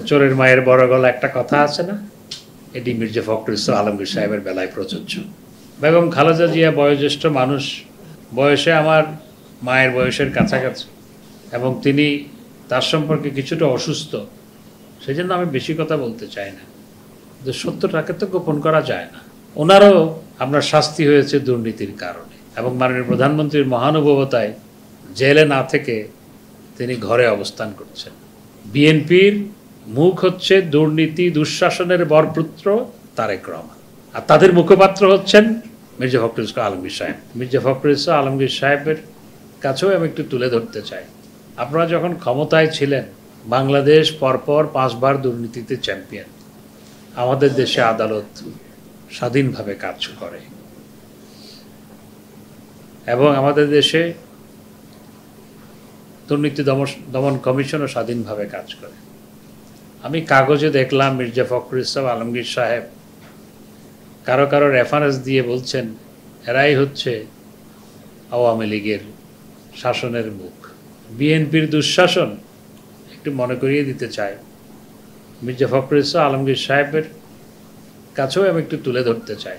চোরের মায়ের বড় গলা একটা কথা আছে না, এটি মির্জা ফখরুল ইসলাম আলমগীর সাহেবের বেলায় প্রযোজ্য। বেগম খালেদা জিয়া বয়োজ্যেষ্ঠ মানুষ, বয়সে আমার মায়ের বয়সের কাছাকাছি, এবং তিনি তার সম্পর্কে কিছুটা অসুস্থ, সেই জন্য আমি বেশি কথা বলতে চাই না। যে সত্যটাকে তো গোপন করা যায় না। ওনারও আপনার শাস্তি হয়েছে দুর্নীতির কারণে, এবং মাননীয় প্রধানমন্ত্রীর মহানুভবতায় জেলে না থেকে তিনি ঘরে অবস্থান করছেন। বিএনপির মুখ হচ্ছে দুর্নীতি দুঃশাসনের বরপুত্র তারেক রহমান, আর তাদের মুখপাত্র হচ্ছেন মির্জা ফখরুল ইসলাম আলমগীর সাহেব। মির্জা ফখরুল ইসলাম আলমগীর সাহেবের কাছেও আমি একটু তুলে ধরতে চাই, আপনারা যখন ক্ষমতায় ছিলেন বাংলাদেশ পরপর 5 বার দুর্নীতিতে চ্যাম্পিয়ন। আমাদের দেশে আদালত স্বাধীনভাবে কাজ করে, এবং আমাদের দেশে দুর্নীতি দমন কমিশনও স্বাধীনভাবে কাজ করে। আমি কাগজে দেখলাম মির্জা ফখরুল ইসলাম আলমগীর সাহেব কারো কারো রেফারেন্স দিয়ে বলছেন এরাই হচ্ছে আওয়ামী লীগের শাসনের মুখ। বিএনপির দুঃশাসন একটু মনে করিয়ে দিতে চাই, মির্জা ফখরুল ইসলাম আলমগীর সাহেবের কাছেও আমি একটু তুলে ধরতে চাই।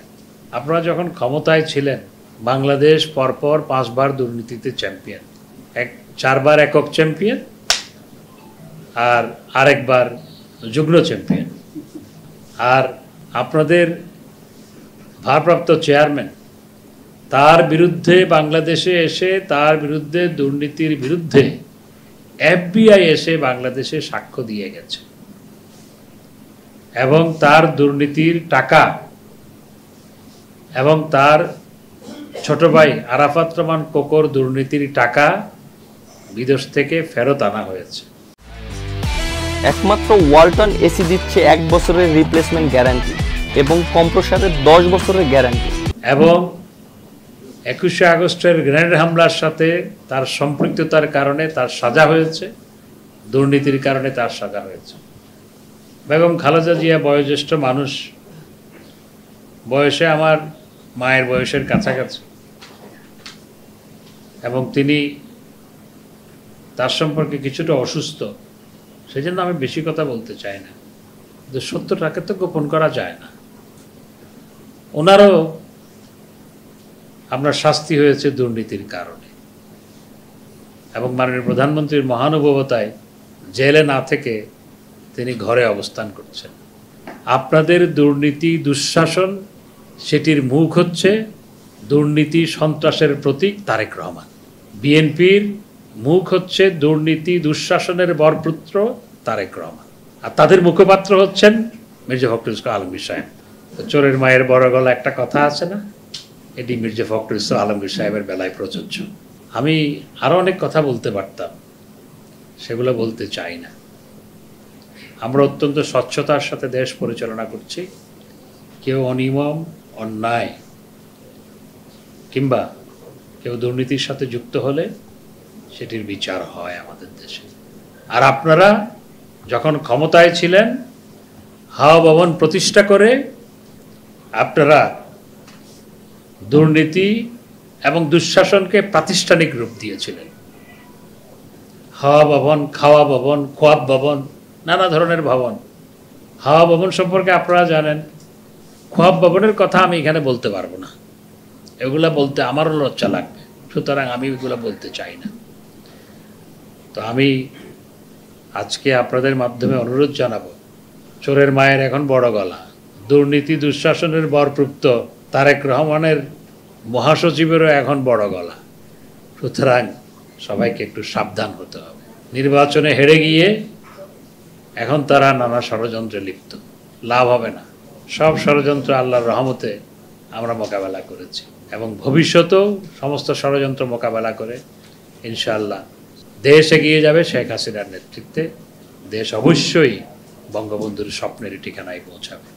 আপনারা যখন ক্ষমতায় ছিলেন বাংলাদেশ পরপর 5 বার দুর্নীতিতে চ্যাম্পিয়ন, 4 বার একক চ্যাম্পিয়ন আর আরেকবার যুগ্ম চ্যাম্পিয়ন। আর আপনাদের ভারপ্রাপ্ত চেয়ারম্যান তার বিরুদ্ধে বাংলাদেশে এসে, তার বিরুদ্ধে দুর্নীতির বিরুদ্ধে FBI এসে বাংলাদেশে সাক্ষ্য দিয়ে গেছে, এবং তার দুর্নীতির টাকা এবং তার ছোট ভাই আরাফাত রহমান কোকর দুর্নীতির টাকা বিদেশ থেকে ফেরত আনা হয়েছে। একমাত্র ওয়ালটন এসি দিচ্ছে 1 বছরের রিপ্লেসমেন্ট গ্যারান্টি এবং কম্প্রেসরের 10 বছরের গ্যারান্টি। এবং 21শে আগস্টের গ্রেনেড হামলার সাথে তার সম্পৃক্ততার কারণে তার সাজা হয়েছে, দুর্নীতির কারণে তার সাজা হয়েছে। বেগম খালেদা জিয়া বয়োজ্যেষ্ঠ মানুষ, বয়সে আমার মায়ের বয়সের কাছাকাছি, এবং তিনি তার সম্পর্কে কিছুটা অসুস্থ, সেই জন্য আমি বেশি কথা বলতে চাই না। যে সত্যটাকে তো গোপন করা যায় না। ওনারও আপনার শাস্তি হয়েছে দুর্নীতির কারণে, এবং মাননীয় প্রধানমন্ত্রীর মহানুভবতায় জেলে না থেকে তিনি ঘরে অবস্থান করছেন। আপনাদের দুর্নীতি দুঃশাসন, সেটির মুখ হচ্ছে দুর্নীতি সন্ত্রাসের প্রতীক তারেক রহমান। বিএনপির মুখ হচ্ছে দুর্নীতি দুঃশাসনের বরপুত্র তারেক রহমান, আর তাদের মুখপাত্র হচ্ছেন মির্জা ফখরুল ইসলাম আলমগীর সাহেব। চোরের মায়ের বড় গলা একটা কথা আছে না, এটি মির্জা ফখরুল ইসলাম আলমগীর সাহেবের বেলায় প্রযোজ্য। আমি আরও অনেক কথা বলতে পারতাম, সেগুলো বলতে চাই না। আমরা অত্যন্ত স্বচ্ছতার সাথে দেশ পরিচালনা করছি। কেউ অনিয়ম, অন্যায় কিংবা কেউ দুর্নীতির সাথে যুক্ত হলে সেটির বিচার হয় আমাদের দেশে। আর আপনারা যখন ক্ষমতায় ছিলেন হাওয়া ভবন প্রতিষ্ঠা করে আপনারা দুর্নীতি এবং দুঃশাসনকে প্রাতিষ্ঠানিক রূপ দিয়েছিলেন। হাওয়া ভবন, খাওয়া ভবন, খোয়াব ভবন, নানা ধরনের ভবন। হাওয়া ভবন সম্পর্কে আপনারা জানেন, খোয়াব ভবনের কথা আমি এখানে বলতে পারবো না, এগুলা বলতে আমারও লজ্জা লাগবে, সুতরাং আমি এগুলো বলতে চাই না। তো আমি আজকে আপনাদের মাধ্যমে অনুরোধ জানাবো, চোরের মায়ের এখন বড় গলা, দুর্নীতি দুঃশাসনের বরপুত্র তারেক রহমানের মহাসচিবেরও এখন বড় গলা। সুতরাং সবাইকে একটু সাবধান হতে হবে। নির্বাচনে হেরে গিয়ে এখন তারা নানা ষড়যন্ত্রে লিপ্ত, লাভ হবে না। সব ষড়যন্ত্র আল্লাহর রহমতে আমরা মোকাবেলা করেছি, এবং ভবিষ্যতেও সমস্ত ষড়যন্ত্র মোকাবেলা করে ইনশাআল্লাহ দেশ এগিয়ে যাবে শেখ হাসিনার নেতৃত্বে। দেশ অবশ্যই বঙ্গবন্ধুর স্বপ্নের ঠিকানায় পৌঁছাবে।